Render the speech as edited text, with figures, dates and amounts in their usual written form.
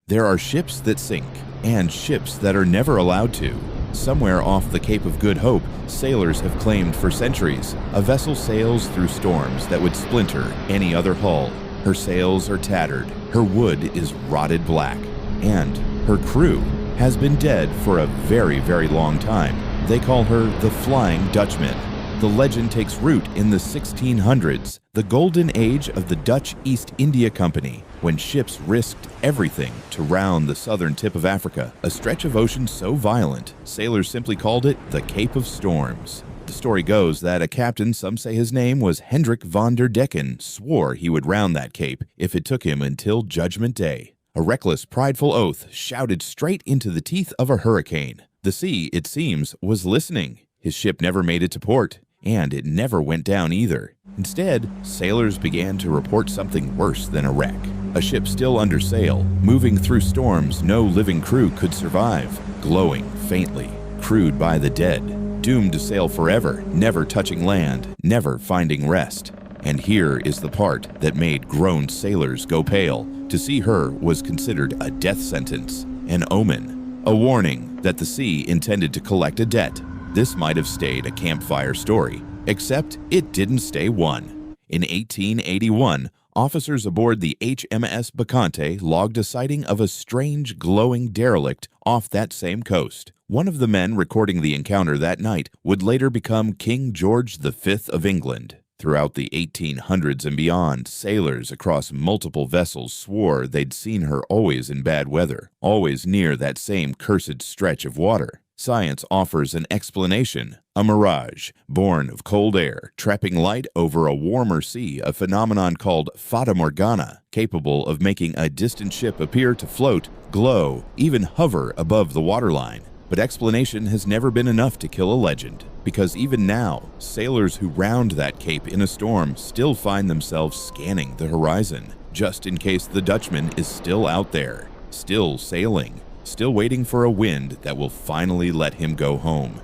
There are ships that sink and ships that are never allowed to. Somewhere off the Cape of Good Hope, sailors have claimed for centuries, a vessel sails through storms that would splinter any other hull. Her sails are tattered, her wood is rotted black, and her crew has been dead for a very, very long time. They call her the Flying Dutchman. The legend takes root in the 1600s, the golden age of the Dutch East India Company, when ships risked everything to round the southern tip of Africa, a stretch of ocean so violent, sailors simply called it the Cape of Storms. The story goes that a captain, some say his name was Hendrik van der Decken, swore he would round that cape if it took him until Judgment Day. A reckless, prideful oath shouted straight into the teeth of a hurricane. The sea, it seems, was listening. His ship never made it to port, and it never went down either. Instead, sailors began to report something worse than a wreck. A ship still under sail, moving through storms no living crew could survive, glowing faintly, crewed by the dead, doomed to sail forever, never touching land, never finding rest. And here is the part that made grown sailors go pale. To see her was considered a death sentence, an omen, a warning that the sea intended to collect a debt. This might have stayed a campfire story, except it didn't stay one. In 1881, officers aboard the HMS Bacante logged a sighting of a strange glowing derelict off that same coast. One of the men recording the encounter that night would later become King George V of England. Throughout the 1800s and beyond, sailors across multiple vessels swore they'd seen her always in bad weather, always near that same cursed stretch of water. Science offers an explanation, a mirage, born of cold air, trapping light over a warmer sea, a phenomenon called fata morgana, capable of making a distant ship appear to float, glow, even hover above the waterline. But explanation has never been enough to kill a legend, because even now, sailors who round that cape in a storm still find themselves scanning the horizon, just in case the Dutchman is still out there, still sailing, still waiting for a wind that will finally let him go home.